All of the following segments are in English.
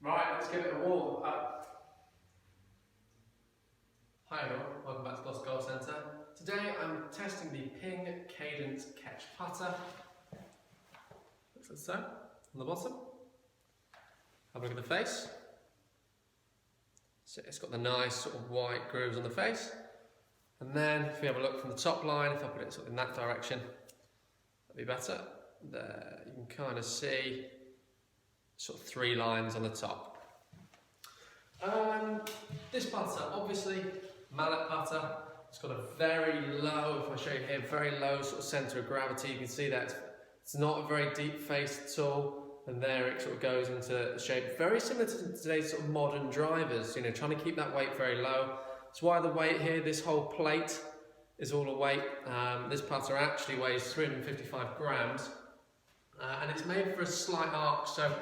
Right, let's give it a warm up. Hi everyone, welcome back to Gloucester Golf Centre. Today I'm testing the Ping Cadence Ketsch putter. Looks like so, on the bottom. Have a look at the face. So it's got the nice sort of white grooves on the face. And then if we have a look from the top line, if I put it sort of in that direction, that'd be better. There, you can kind of see sort of three lines on the top. This putter, obviously, mallet putter. It's got a very low, if I show you here, very low sort of centre of gravity. You can see that it's not a very deep face at all. And there it sort of goes into shape. Very similar to today's sort of modern drivers, you know, trying to keep that weight very low. That's why the weight here, this whole plate is all a weight. This putter actually weighs 355 grams. And it's made for a slight arc, so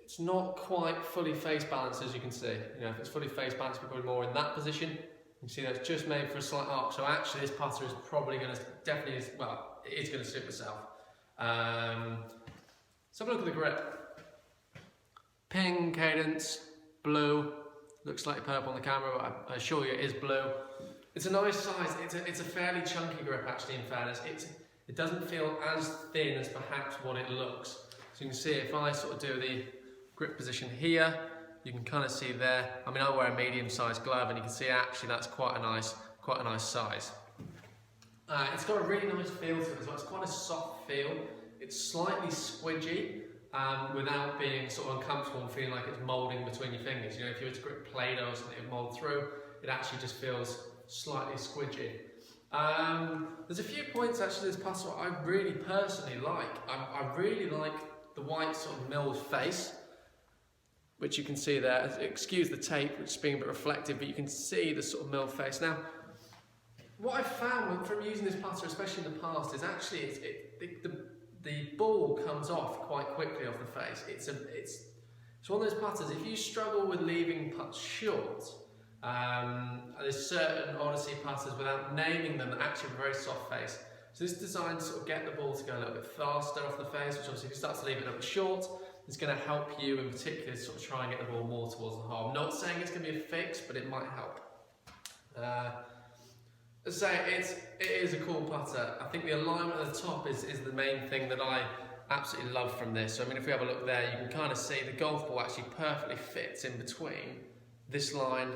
it's not quite fully face balanced, as you can see. You know, if it's fully face balanced, we're probably more in that position. You can see that it's just made for a slight arc. So actually, this putter is probably going to definitely, well, it is going to suit myself. So have a look at the grip. Ping, Cadence, blue. Looks slightly purple on the camera, but I assure you it is blue. It's a nice size. It's a fairly chunky grip, actually. In fairness, it doesn't feel as thin as perhaps what it looks. So you can see if I sort of do the grip position here, you can kind of see there. I mean, I wear a medium-sized glove, and you can see actually that's quite a nice size. It's got a really nice feel to it as well. It's quite a soft feel. It's slightly squidgy without being sort of uncomfortable and feeling like it's moulding between your fingers. You know, if you were to grip Play-Doh or something, it would mould through. It actually just feels slightly squidgy. There's a few points actually this putter I really personally like. I really like the white sort of milled face, which you can see there. Excuse the tape, which is being a bit reflective, but you can see the sort of milled face. Now, what I've found from using this putter, especially in the past, is actually the ball comes off quite quickly off the face. It's one of those putters, if you struggle with leaving putts short, there's certain Odyssey putters, without naming them, that actually have a very soft face. So this is designed to sort of get the ball to go a little bit faster off the face, which obviously if you start to leave it a little bit short, it's going to help you in particular sort of try and get the ball more towards the hole. I'm not saying it's going to be a fix, but it might help. As I say, it is a cool putter. I think the alignment at the top is the main thing that I absolutely love from this. So I mean, if we have a look there, you can kind of see the golf ball actually perfectly fits in between this line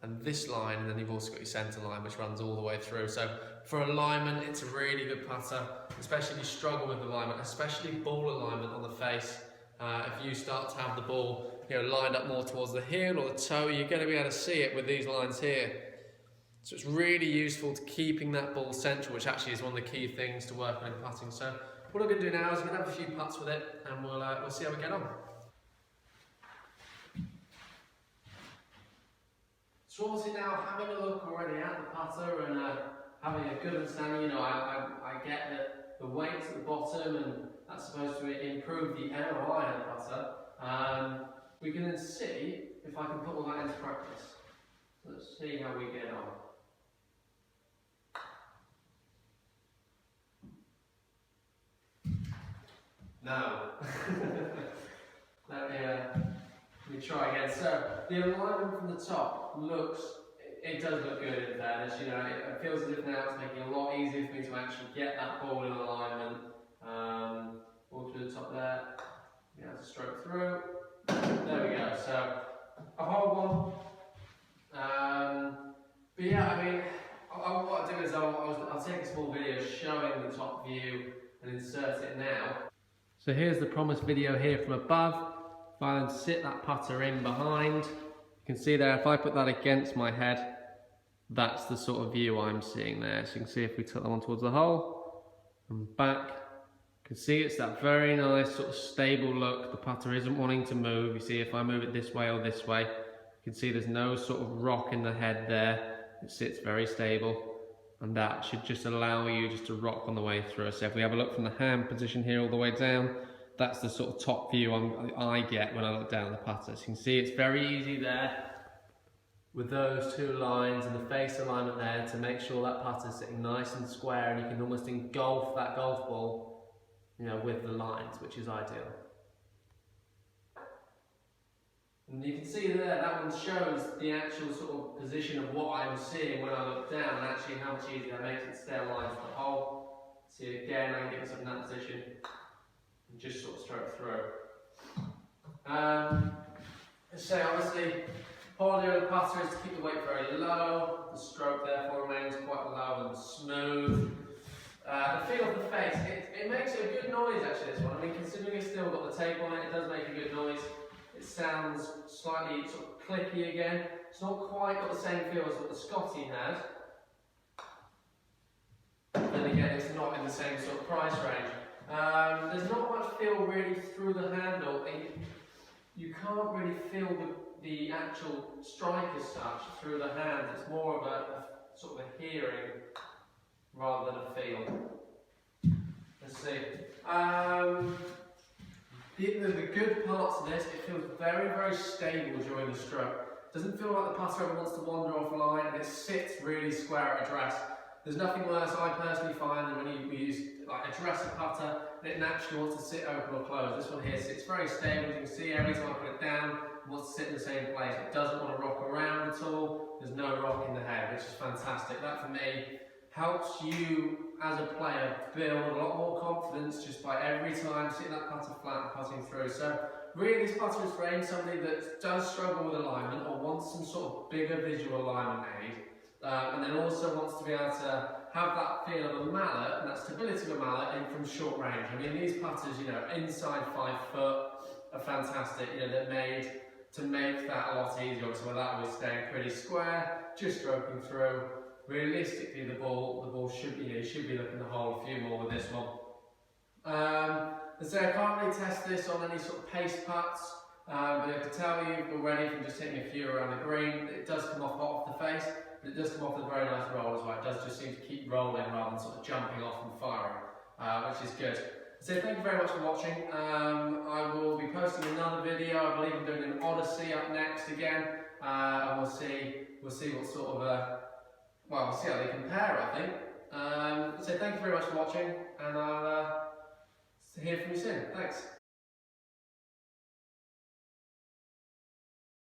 and this line, and then you've also got your centre line which runs all the way through. So for alignment, it's a really good putter, especially if you struggle with alignment, especially ball alignment on the face. If you start to have the ball, you know, lined up more towards the heel or the toe, you're going to be able to see it with these lines here. So it's really useful to keeping that ball central, which actually is one of the key things to work on in putting. So what I'm going to do now is I'm going to have a few putts with it, and we'll see how we get on. So obviously now, having a look already at the putter and having a good understanding, you know, I get that the weight's at the bottom and that's supposed to improve the ROI of the putter. We can then see if I can put all that into practice. So let's see how we get on. No. Let me try again. So the alignment from the top looks, it does look good in fairness. You know, it feels as if now it's making a lot easier for me to actually get that ball in alignment. All through the top there. You have to stroke through. There we go. So a hold one. But yeah, I mean, what I'll do is I'll take a small video showing the top view and insert it now. So here's the promised video here from above. If I then sit that putter in behind, you can see there, if I put that against my head, that's the sort of view I'm seeing there. So you can see if we tilt that one towards the hole and back, you can see it's that very nice sort of stable look. The putter isn't wanting to move. You see if I move it this way or this way, you can see there's no sort of rock in the head there. It sits very stable. And that should just allow you just to rock on the way through. So if we have a look from the hand position here all the way down, that's the sort of top view I get when I look down the putter. So you can see it's very easy there with those two lines and the face alignment there to make sure that putter's sitting nice and square, and you can almost engulf that golf ball, you know, with the lines, which is ideal. And you can see there, that one shows the actual sort of position of what I'm seeing when I look down, and actually how much easier that makes it to stay aligned to the hole. See again, I can get myself in that position and just sort of stroke through. So obviously, quality of the putter is to keep the weight very low. The stroke therefore remains quite low and smooth. The feel of the face, it makes a good noise actually, this one. I mean, considering it's still got the tape on it, it does make a good noise. It sounds slightly sort of clicky again. It's not quite got the same feel as what the Scotty had. Then again, it's not in the same sort of price range. There's not much feel really through the handle. You can't really feel the actual strike as such through the hand. It's more of a sort of a hearing rather than a feel. Let's see. The good parts of this, it feels very, very stable during the stroke. Doesn't feel like the putter ever wants to wander off line, and it sits really square at address. There's nothing worse, I personally find, than when you use like a dresser putter and it naturally wants to sit open or closed. This one here sits very stable. You can see every time I put it down, it wants to sit in the same place. It doesn't want to rock around at all. There's no rock in the head, which is fantastic. That for me helps you as a player build a lot more confidence just by every time sitting that putter flat and putting through. So really this putter is for somebody that does struggle with alignment or wants some sort of bigger visual alignment aid, and then also wants to be able to have that feel of a mallet and that stability of a mallet in from short range. I mean, these putters, you know, inside 5 foot are fantastic. You know, they're made to make that a lot easier. So that was staying pretty square, just stroking through. Realistically, the ball should be, you should be looking the hole a few more with this one. So I can't really test this on any sort of pace putts, but I can tell you already from just hitting a few around the green, it does come off the face, but it does come off with a very nice roll as well. It does just seem to keep rolling rather than sort of jumping off and firing, which is good. So thank you very much for watching. I will be posting another video. I believe I'm doing an Odyssey up next again, and we'll see what sort of well, we'll see how they compare, I think. So thank you very much for watching, and I'll hear from you soon. Thanks.